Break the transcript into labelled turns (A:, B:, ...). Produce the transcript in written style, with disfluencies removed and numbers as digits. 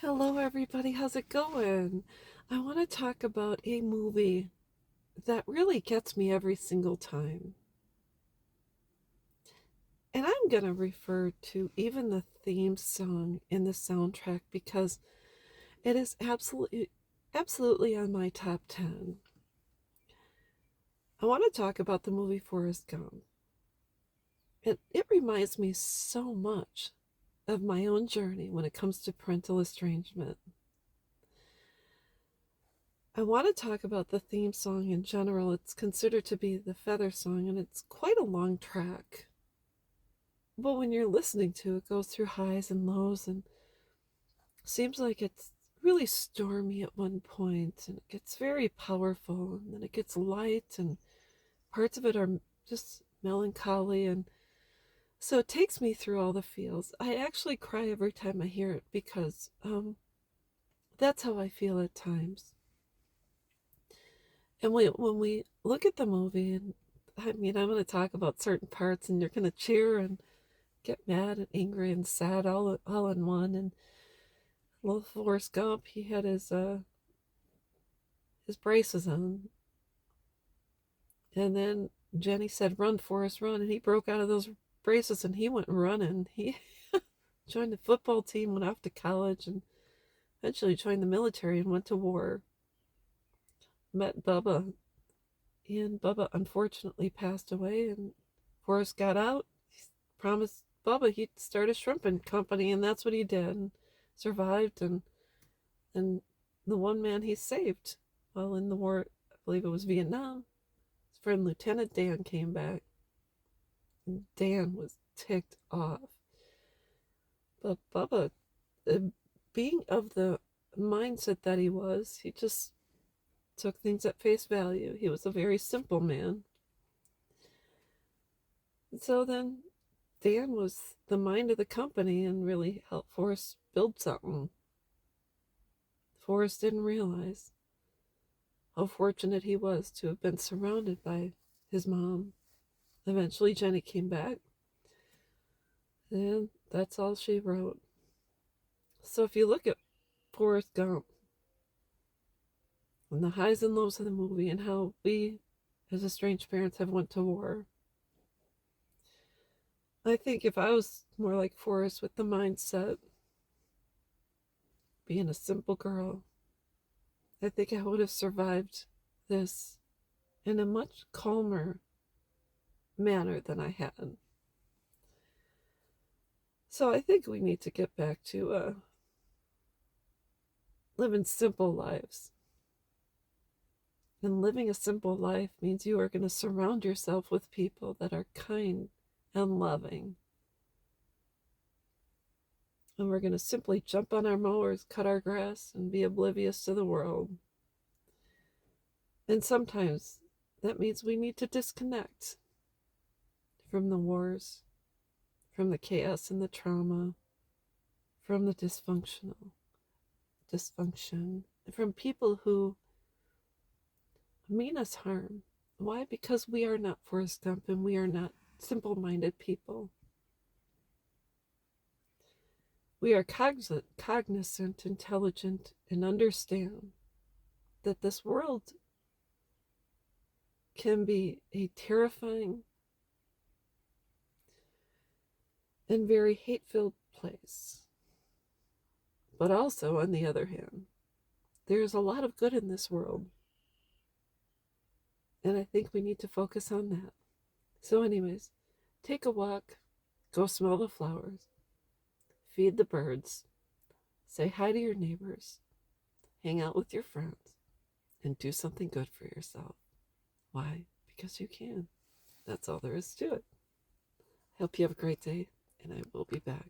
A: Hello, everybody. How's it going? I want to talk about a movie that really gets me every single time. And I'm going to refer to even the theme song in the soundtrack because it is absolutely on my top 10. I want to talk about the movie Forrest Gump. It reminds me so much of my own journey when it comes to parental estrangement. I want to talk about the theme song in general. It's considered to be the feather song, and it's quite a long track. But when you're listening to it, it goes through highs and lows, and seems like it's really stormy at one point, and it gets very powerful, and then it gets light, and parts of it are just melancholy, and so it takes me through all the feels. I actually cry every time I hear it because that's how I feel at times. And when we look at the movie, and I mean, I'm going to talk about certain parts, and you're going to cheer and get mad and angry and sad all in one. And little Forrest Gump, he had his braces on, and then Jenny said, "Run, Forrest, run!" And he broke out of those braces and he went running. He joined the football team, went off to college, and eventually joined the military and went to war. Met Bubba, and Bubba unfortunately passed away, and Forrest got out. He promised Bubba he'd start a shrimping company, and that's what he did. And survived, and the one man he saved while in the war, I believe it was Vietnam, his friend Lieutenant Dan came back, and Dan was ticked off. But Bubba, uh, being of the mindset that he just took things at face value. He was a very simple man. And so then Dan was the mind of the company and really helped Forrest build something. Forrest didn't realize how fortunate he was to have been surrounded by his mom. Eventually, Jenny came back, and that's all she wrote. So if you look at Forrest Gump and the highs and lows of the movie and how we, as estranged parents, have went to war, I think if I was more like Forrest with the mindset, being a simple girl, I think I would have survived this in a much calmer manner than I had. So I think we need to get back to living simple lives. And living a simple life means you are going to surround yourself with people that are kind and loving. And we're going to simply jump on our mowers, cut our grass, and be oblivious to the world. And sometimes that means we need to disconnect from the wars, from the chaos and the trauma, from the dysfunction, from people who mean us harm. Why? Because we are not Forrest Gump and we are not simple-minded people. We are cognizant, intelligent, and understand that this world can be a terrifying and very hate-filled place. But also, on the other hand, there's a lot of good in this world. And I think we need to focus on that. So anyways, take a walk, go smell the flowers, feed the birds, say hi to your neighbors, hang out with your friends, and do something good for yourself. Why? Because you can. That's all there is to it. I hope you have a great day, and I will be back.